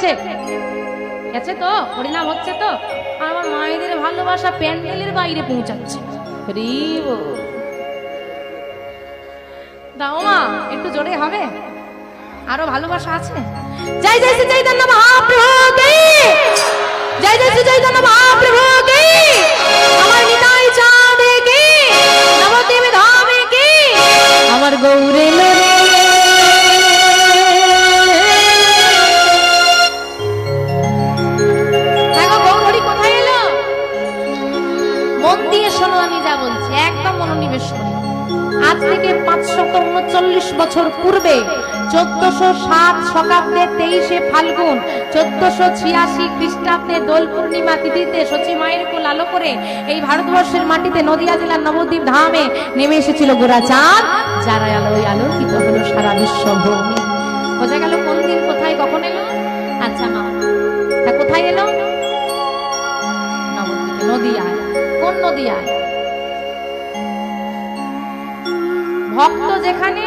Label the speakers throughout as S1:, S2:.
S1: গেছে গেছে তো হরিনাম হচ্ছে তো আমার মায়েদের ভালোবাসা প্যান্ডেলের বাইরে পৌঁছাচ্ছে দাও মা একটু জোরে হবে আরো ভালোবাসা আছে জয় জয় শ্রী চৈতন্য মহাপ্রভু কি জয় জয় শ্রী চৈতন্য মহাপ্রভু কি আমার নিতাই চাঁদ কি নবদ্বীপ ধাম কি আমার গৌরে লোরে দেখো গৌরহরি কোথায় এলো মন দিয়ে শোনো আমি যা বলছি একদম মনোনিবেশ করে আজ থেকে 539 বছর পূর্বে 1407 শকাব্দে 23 ফাল্গুন 1486 খ্রিস্টাব্দে দোল পূর্ণিমা তিথিতে সচি মায়ের কোল আলো করে এই ভারতবর্ষের মাটিতে নদিয়া জেলার নবদ্বীপ ধামে নেমে এসেছিল গোরা চাঁদ যারা আলোয় আলোকিত হলো সারা বিশ্বভূমি বোঝা গেল কোন দিন কোথায় কখন এলো আচ্ছা মা তা কোথায় এলো নবদ্বীপে নদিয়ায় কোন নদিয়ায় ভক্ত যেখানে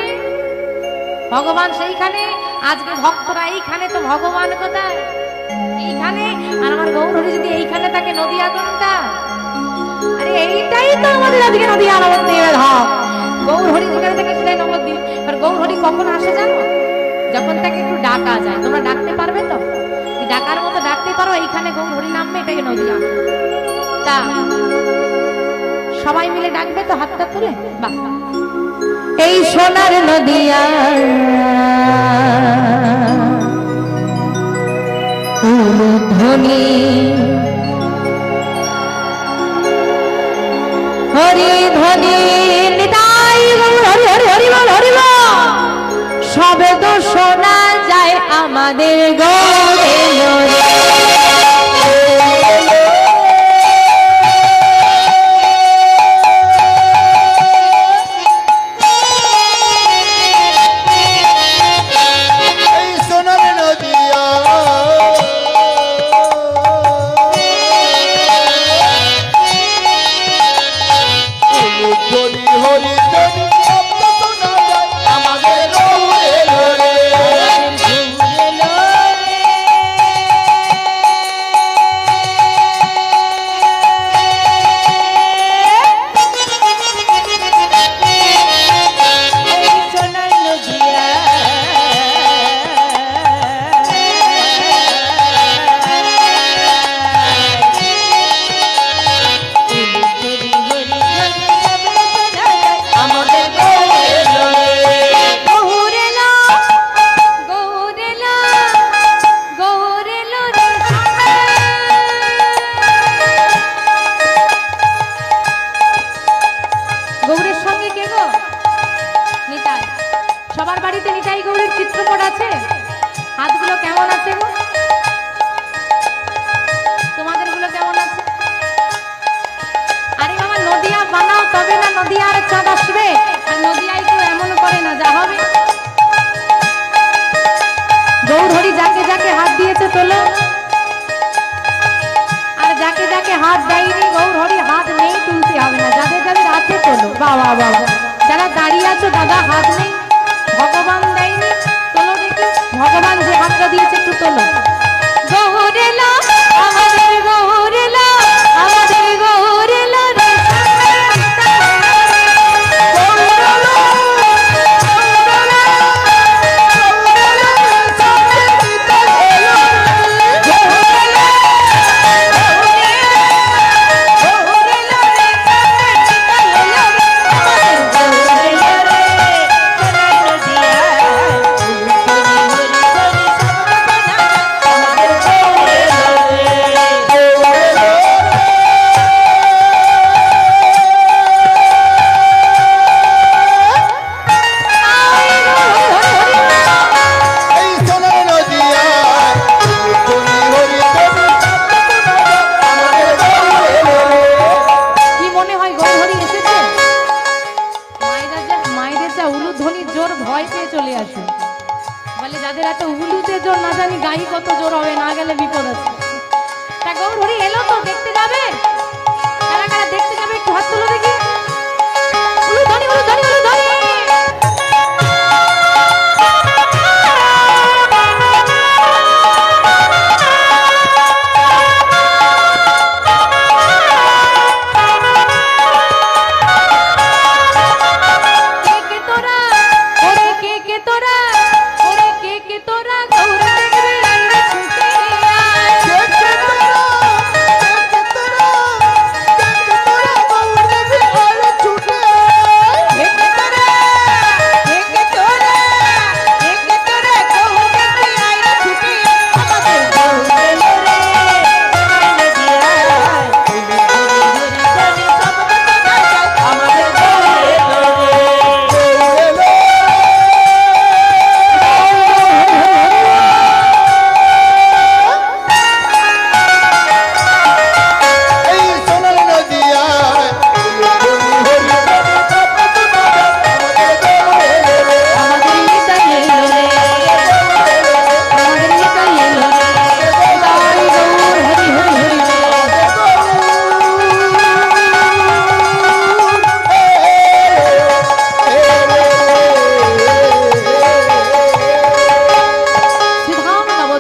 S1: ভগবান সেইখানে আজকে ভক্তরা এইখানে তো ভগবান কোথায় এইখানে আর আমার গৌরহরি যদি এইখানে থাকে নদিয়া কোনটা আরে এইটাই তো আমাদের আজকে নদিয়া নবদ্বীপের ধাম গৌরহরি যেখানে থাকে সেটাই নবদ্বীপ আর গৌরহরি কখন আসে জানো যখন তাকে একটু ডাকা যায় তোমরা ডাকতে পারবে তো ডাকার মতো ডাকতে পারো এইখানে গৌরহরি নামবে এটাকে নদিয়া তা সবাই মিলে ডাকবে তো হাতটা তুলে বাহ এই সোনার নদিয়া ধ্বনি হরি ধ্বনি নিতাই হরি হরি হরি বল হরি বল সবে তো শোনা যায় আমাদের গৌরে লোরে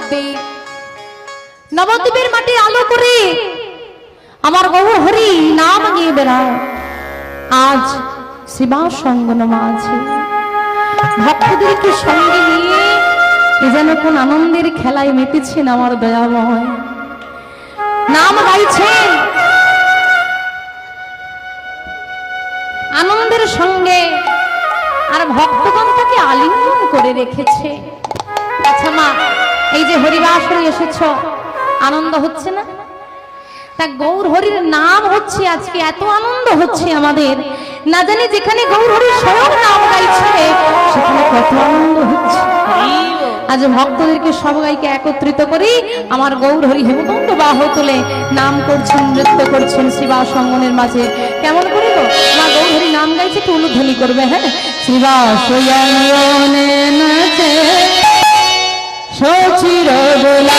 S1: নবদ্বীপ, নবদ্বীপের মাটি আলো করে আমার গৌর হরি নাম গিয়ে বেড়ায়। আজ শিবা সঙ্গনমা আছে, ভক্তদেরকে সঙ্গে নিয়ে এ যেন কোন আনন্দের খেলায় মেতেছেন আমার দয়াময়। নাম গাইছেন আনন্দের সঙ্গে, আর ভক্তগণ তাকে আলিঙ্গন করে রেখেছে। আচ্ছা মা, এই যে হরিবাসরে এসেছ, আনন্দ হচ্ছে না? তা গৌর হরির নাম হচ্ছে, আজকে এত আনন্দ হচ্ছে আমাদের, না জানি যেখানে গৌর হরি স্বয়ং নাম গাইছে সেখানে কত আনন্দ হচ্ছে। আজ ভক্তদেরকে সবাইকে একত্রিত করি আমার গৌর হরি হেমদণ্ড বাহ তুলে নাম করছেন, নৃত্য করছেন শিবা সঙ্গনের মাঝে। কেমন করে গো মা গৌর হরি নাম গাইছে, একটু উলুধ্বনি করবে। হ্যাঁ, শিবা সঙ্গনে নাচে সচির বোলা,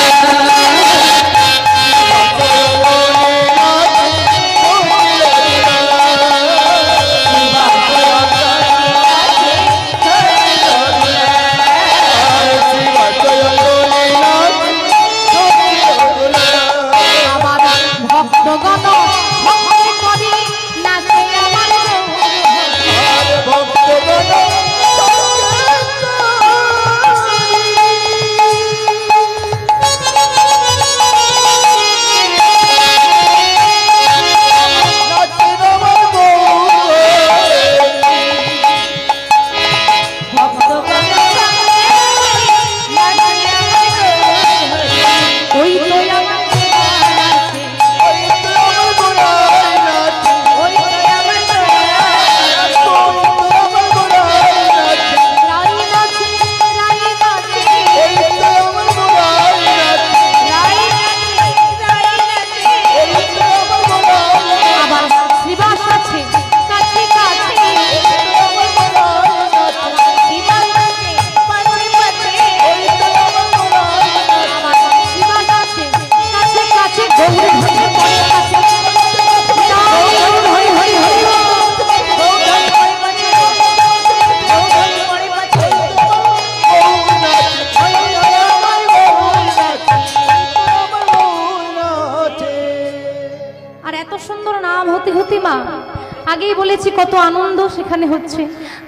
S1: আগেই বলেছি কত আনন্দ সেখানে হচ্ছে।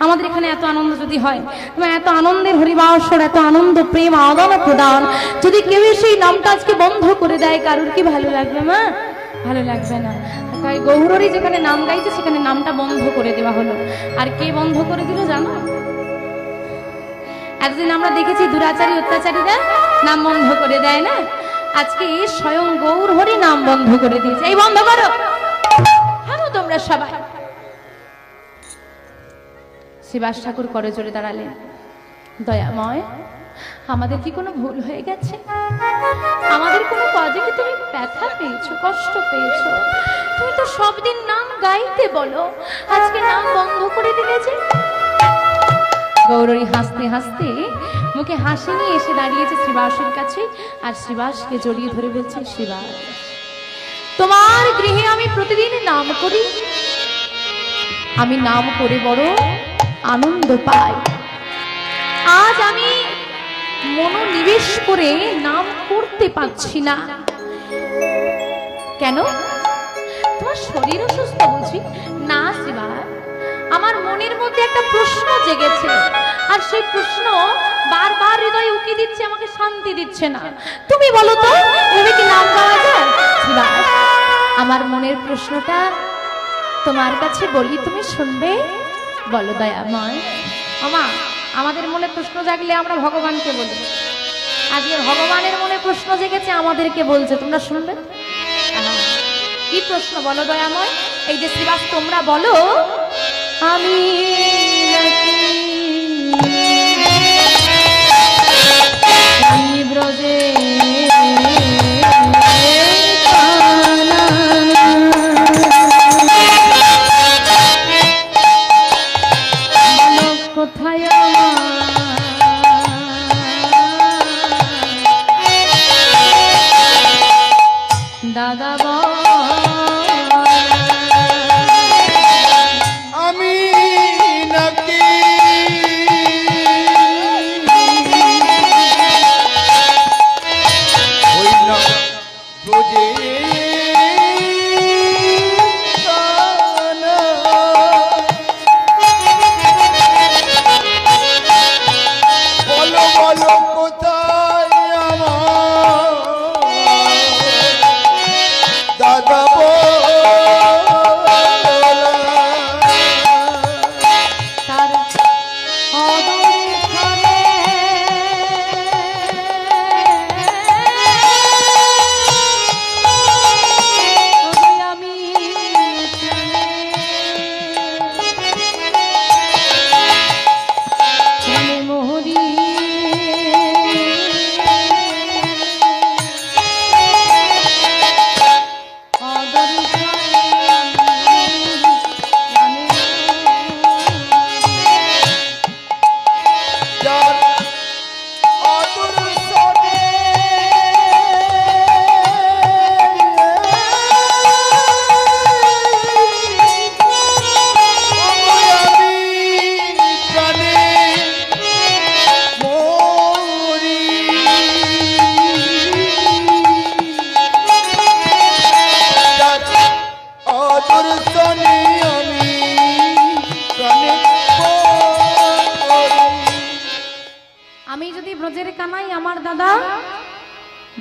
S1: আমাদের এখানে এত আনন্দ যদি হয়, এত আনন্দের হরিবাসর, এত আনন্দ প্রেম আদান প্রদান, যদি কেউ সেই নামটা আজকে বন্ধ করে দেয়, কারোর কি ভালো লাগবে মা? ভালো লাগবে না। তাই গৌরী যেখানে নাম গাইছে সেখানে নামটা বন্ধ করে দেওয়া হলো। আর কে বন্ধ করে দিল জানো? এতদিন আমরা দেখেছি দুরাচারী অত্যাচারীরা নাম বন্ধ করে দেয় না, আজকে স্বয়ং গৌর হরি নাম বন্ধ করে দিয়েছে। এই বন্ধ করো, হানো তোমরা সবাই। শিবাস ঠাকুর করে জোরে দাঁড়ালেন, দয়াময় আমাদের কি কোনো ভুল হয়ে গেছে? আমাদের কোনো কাজে কি তুমি ব্যথা পেয়েছো, কষ্ট পেয়েছো? তুমি তো সব দিন নাম গাইতে বলো, আজকে নাম বন্ধ করে দিলে যে? গৌরী হাসতে হাসতে মুখে হাসি নিয়ে এসে দাঁড়িয়েছে শ্রীবাসের কাছে, আর শ্রীবাসকে জড়িয়ে ধরে বলছে, শ্রীবাস তোমার গৃহে আমি প্রতিদিন নাম করি, আমি নাম করে বড় আনন্দ পাই। আজ আমি মনোনিবেশ করে নাম করতে পারছি না কেন? তোমার শরীর অসুস্থ বুঝি? না শ্রীবাস, আমার মনের মধ্যে একটা প্রশ্ন জেগেছে, আর সেই প্রশ্ন বারবার হৃদয়ে উকি দিচ্ছে, আমাকে শান্তি দিচ্ছে না। তুমি বলো তো, এভাবে কি নাম গাওয়া যায়? শ্রীবাস, আমার মনের প্রশ্নটা তোমার কাছে বলি, তুমি শুনবে? বলো দয়াময়। আমা, আমাদের মনে প্রশ্ন জাগলে আমরা ভগবানকে বলি, আজকে ভগবানের মনে প্রশ্ন জেগেছে, আমাদেরকে বলছে, তোমরা শুনবে? কি প্রশ্ন বলো দয়াময়? এই যে শ্রীবাস তোমরা বলো, আমি ব্রজে কোথায় দাদা
S2: আমি নাকি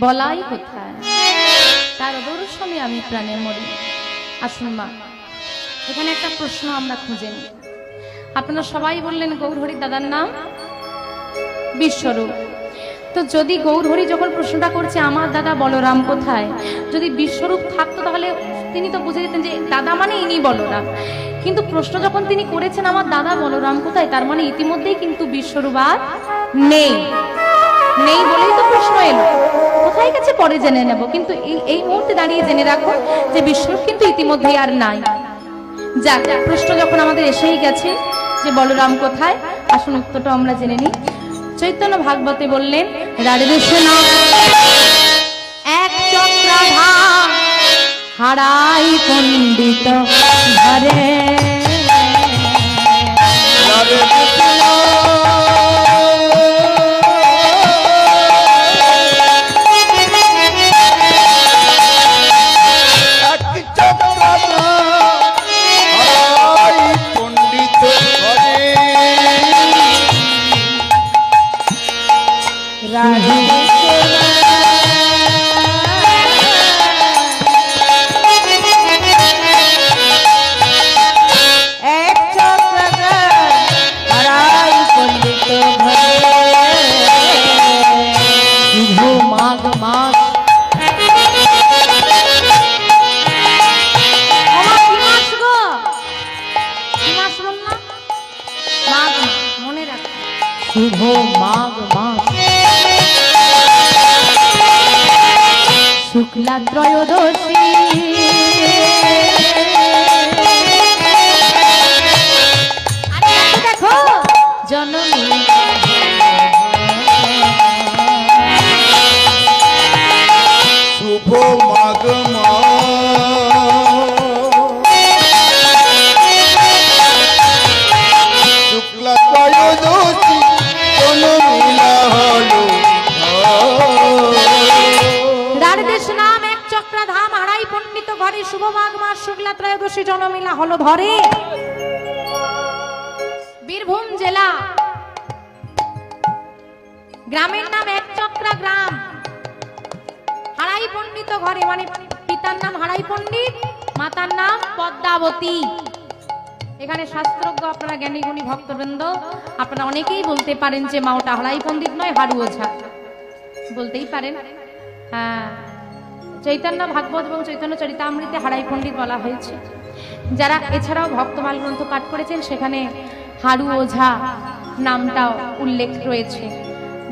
S1: বলাই কোথায়, তার দর্শনে আমি প্রাণে মরি। আসুন মা, এখানে একটা প্রশ্ন আমরা খুঁজে নিই। আপনারা সবাই বললেন গৌরহরির দাদার নাম বিশ্বরূপ। তো যদি গৌরহরি যখন প্রশ্নটা করছে আমার দাদা বলরাম কোথায়, যদি বিশ্বরূপ থাকতো তাহলে তিনি তো বুঝে যেতেন যে দাদা মানে ইনি বলরাম। কিন্তু প্রশ্ন যখন তিনি করেছেন আমার দাদা বলরাম কোথায়, তার মানে ইতিমধ্যেই কিন্তু বিশ্বরূপ আর নেই। নেই বলেই তো প্রশ্ন এলো, কোথায় গেছে পরে জেনে নেব, কিন্তু এই মুহূর্তে দাঁড়িয়ে জেনে রাখো যে বিশ্বরূপ কিন্তু ইতিমধ্যেই আর নাই। যাক, প্রশ্ন যখন আমাদের এসেই গেছে যে বলরাম কোথায়, আসুন উত্তরটা আমরা জেনে নিই। চৈতন্য ভাগবতে বললেন রাজদেশনা এক চক্রাধাম হারাই পণ্ডিত ঘরে। শুভ মাঘ মাস শুক্লা ত্রয়োদশী, দেখো জননী
S2: শুভ মাঘ শুক্লা ত্রয়োদশী জনমিলা হলো।
S1: রাজদেশ নাম এক চক্রাধাম হারাই পণ্ডিত ঘরে, শুভ মাঘ মাস শুক্লা ত্রয়োদশী জনমিলা হলো ধরে। বীরভূম জেলা, গ্রামের নাম এক চক্রা গ্রাম, হারাই পণ্ডিত ঘরে মানে পিতার নাম হারাই পণ্ডিত, মাতার নাম পদ্মাবতী। এখানে শাস্ত্রজ্ঞ আপনারা জ্ঞানী গুণী ভক্তবৃন্দ আপনারা অনেকেই বলতে পারেন যে মা ওটা হারাই পণ্ডিত নয় হারু ওঝা, বলতেই পারেন। হ্যাঁ, চৈতন্য ভাগবত এবং চৈতন্য চরিতামৃতে হারাই পণ্ডিত বলা হয়েছে। যারা এছাড়াও ভক্তমাল গ্রন্থ পাঠ করেছেন সেখানে হারু ওঝা নামটাও উল্লেখ রয়েছে।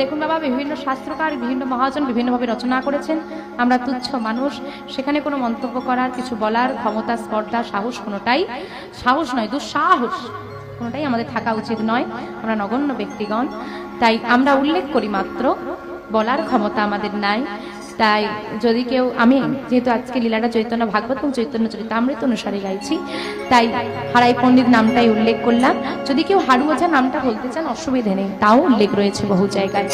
S1: দেখুন বাবা, বিভিন্ন শাস্ত্রকার বিভিন্ন মহাজন বিভিন্নভাবে রচনা করেছেন। আমরা তুচ্ছ মানুষ, সেখানে কোনো মন্তব্য করার, কিছু বলার ক্ষমতা, স্পর্ধা, সাহস কোনোটাই সাহস নয়, দুঃসাহস কোনোটাই আমাদের থাকা উচিত নয়। আমরা নগণ্য ব্যক্তিগণ, তাই আমরা উল্লেখ করি মাত্র, বলার ক্ষমতা আমাদের নাই। তাই যদি কেউ, আমি যেহেতু আজকে লীলাটা চৈতন্য ভাগবত এবং চৈতন্য চরিতামৃত অনুসারে গাইছি, তাই হারাই পণ্ডিত নামটাই উল্লেখ করলাম। যদি কেউ হারু ওঝা নামটা বলতে চান অসুবিধে নেই, তাও উল্লেখ রয়েছে বহু জায়গায়।